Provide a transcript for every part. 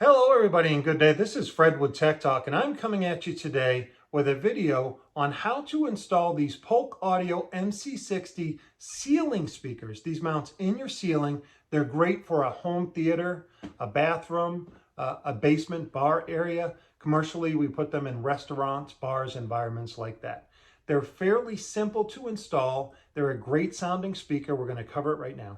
Hello everybody and good day. This is Fred with Tech Talk and I'm coming at you today with a video on how to install these Polk Audio MC60 ceiling speakers. These mount in your ceiling. They're great for a home theater, a bathroom, a basement bar area. Commercially, we put them in restaurants, bars, environments like that. They're fairly simple to install. They're a great sounding speaker. We're going to cover it right now.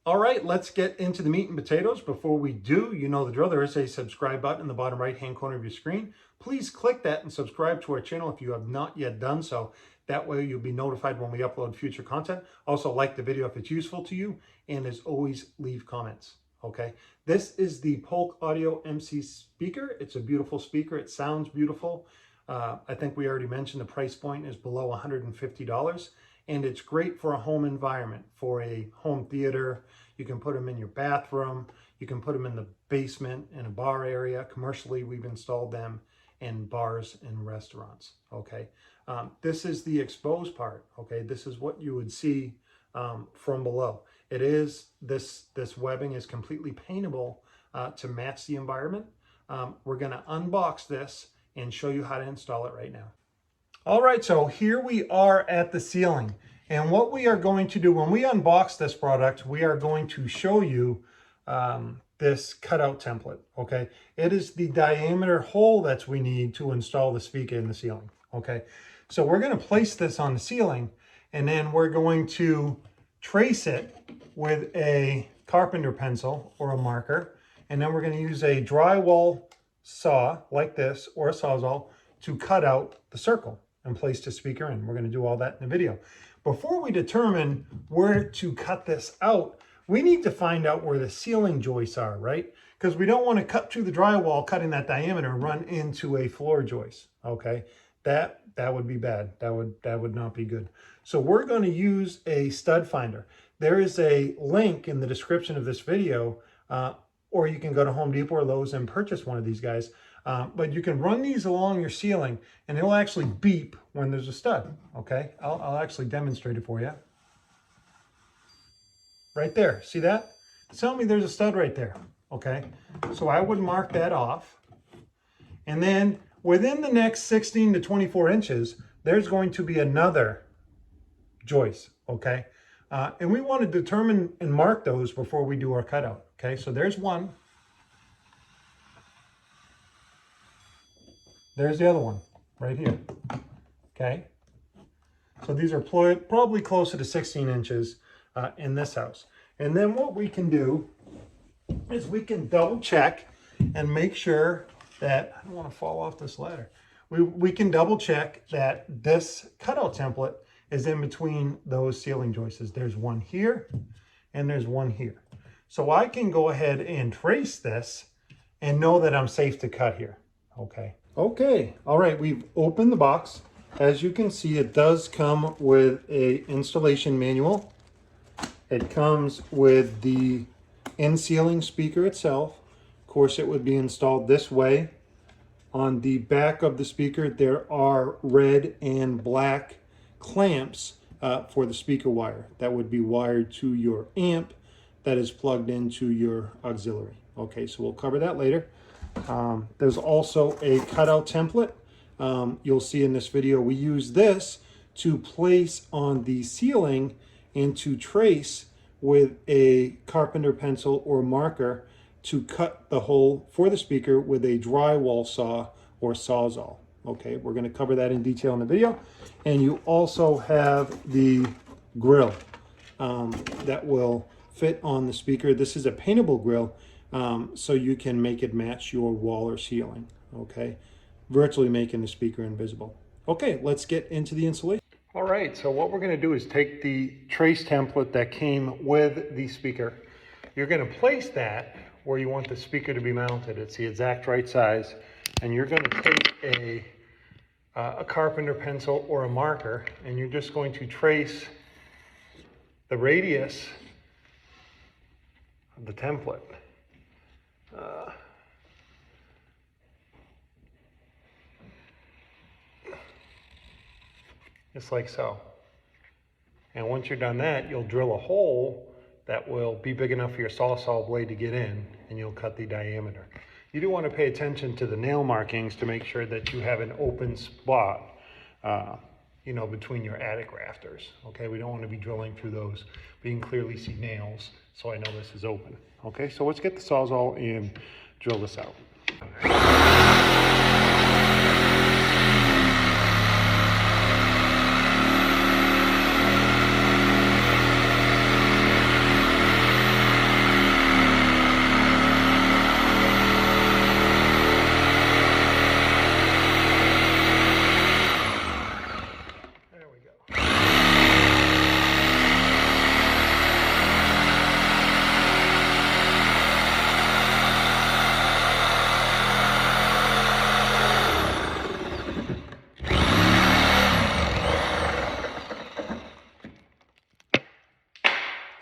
All right, let's get into the meat and potatoes. Before we do, you know the drill. There is a subscribe button in the bottom right-hand corner of your screen. Please click that and subscribe to our channel if you have not yet done so. That way you'll be notified when we upload future content. Also, like the video if it's useful to you, and as always, leave comments, okay? This is the Polk Audio MC speaker. It's a beautiful speaker. It sounds beautiful. I think we already mentioned the price point is below $150. And it's great for a home environment, for a home theater. You can put them in your bathroom. You can put them in the basement, in a bar area. Commercially, we've installed them in bars and restaurants, okay? This is the exposed part, okay? This is what you would see from below. It is, this webbing is completely paintable to match the environment. We're gonna unbox this and show you how to install it right now. All right, so here we are at the ceiling. And what we are going to do when we unbox this product, we are going to show you this cutout template, okay? It is the diameter hole that we need to install the speaker in the ceiling, okay? So we're gonna place this on the ceiling and then we're going to trace it with a carpenter pencil or a marker. And then we're gonna use a drywall saw like this or a sawzall to cut out the circle and place the speaker in. We're going to do all that in the video. Before we determine where to cut this out, we need to find out where the ceiling joists are, right? Because we don't want to cut through the drywall, cutting that diameter, and run into a floor joist, okay? That would be bad. That would not be good. So we're going to use a stud finder. There is a link in the description of this video, or you can go to Home Depot or Lowe's and purchase one of these guys. But you can run these along your ceiling and it'll actually beep when there's a stud, okay? I'll actually demonstrate it for you. Right there, see that? Tell me there's a stud right there, okay? So I would mark that off. And then within the next 16 to 24 inches, there's going to be another joist, okay? And we want to determine and mark those before we do our cutout, okay? So there's one. There's the other one right here, okay? So these are probably closer to 16 inches in this house. And then what we can do is we can double check and make sure that, I don't want to fall off this ladder. We can double check that this cutout template is in between those ceiling joists. There's one here and there's one here. So I can go ahead and trace this and know that I'm safe to cut here, okay? Okay, all right, we've opened the box. As you can see, it does come with a installation manual. It comes with the in-ceiling speaker itself. Of course, it would be installed this way. On the back of the speaker, there are red and black clamps for the speaker wire. That would be wired to your amp that is plugged into your auxiliary. Okay, so we'll cover that later. There's also a cutout template. You'll see in this video, we use this to place on the ceiling and to trace with a carpenter pencil or marker to cut the hole for the speaker with a drywall saw or sawzall. Okay, we're going to cover that in detail in the video. And you also have the grill that will fit on the speaker. This is a paintable grill. So you can make it match your wall or ceiling, okay? Virtually making the speaker invisible. Okay, let's get into the installation. All right, so what we're gonna do is take the trace template that came with the speaker. You're gonna place that where you want the speaker to be mounted. It's the exact right size. And you're gonna take a carpenter pencil or a marker, and you're just going to trace the radius of the template. just like so. And once you're done that, you'll drill a hole that will be big enough for your saw blade to get in, and you'll cut the diameter. You do want to pay attention to the nail markings to make sure that you have an open spot, you know, between your attic rafters. Okay, we don't want to be drilling through those, but you can clearly see nails, so I know this is open. Okay, so let's get the sawzall and drill this out.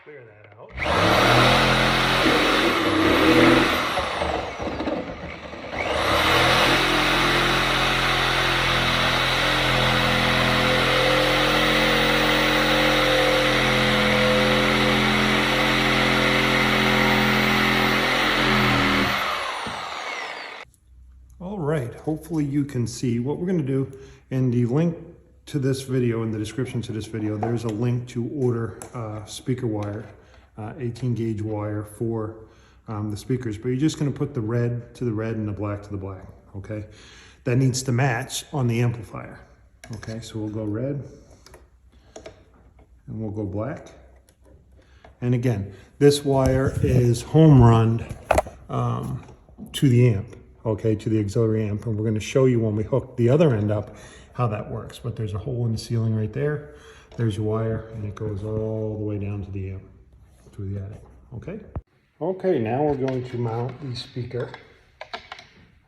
Clear that out. All right, hopefully you can see what we're going to do. In the link to this video, in the description to this video, there's a link to order speaker wire, 18 gauge wire for the speakers, but you're just going to put the red to the red and the black to the black. Okay, that needs to match on the amplifier. Okay, so we'll go red and we'll go black. And again, this wire is home run to the amp, okay, to the auxiliary amp, and we're going to show you when we hook the other end up how that works. But there's a hole in the ceiling right there. There's your wire, and it goes all the way down to the amp, to the attic. Okay. Okay, now we're going to mount the speaker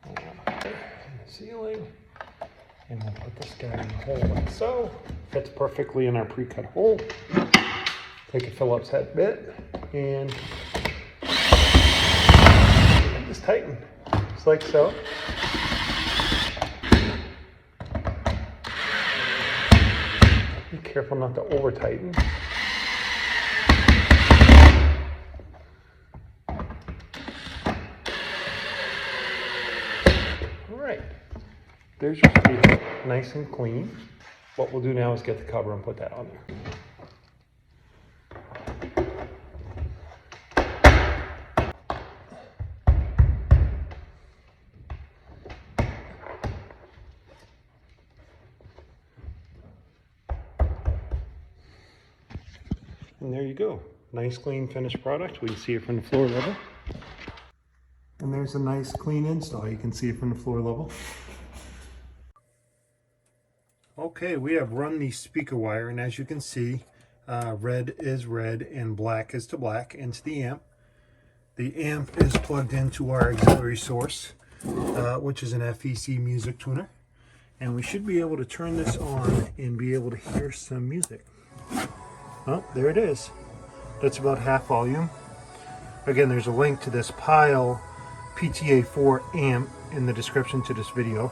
in the ceiling, and we'll put this guy in the hole like so. Fits perfectly in our pre-cut hole. Take a Phillips head bit and just tighten, just like so. Be careful not to over tighten. All right, there's your speaker, nice and clean. What we'll do now is get the cover and put that on there. And there you go. Nice, clean, finished product. We can see it from the floor level. And there's a nice, clean install. You can see it from the floor level. Okay, we have run the speaker wire, and as you can see, red is red and black is to black into the amp. The amp is plugged into our auxiliary source, which is an FEC music tuner. And we should be able to turn this on and be able to hear some music. Oh, there it is. That's about half volume. Again, there's a link to this Pyle PTA4 amp in the description to this video.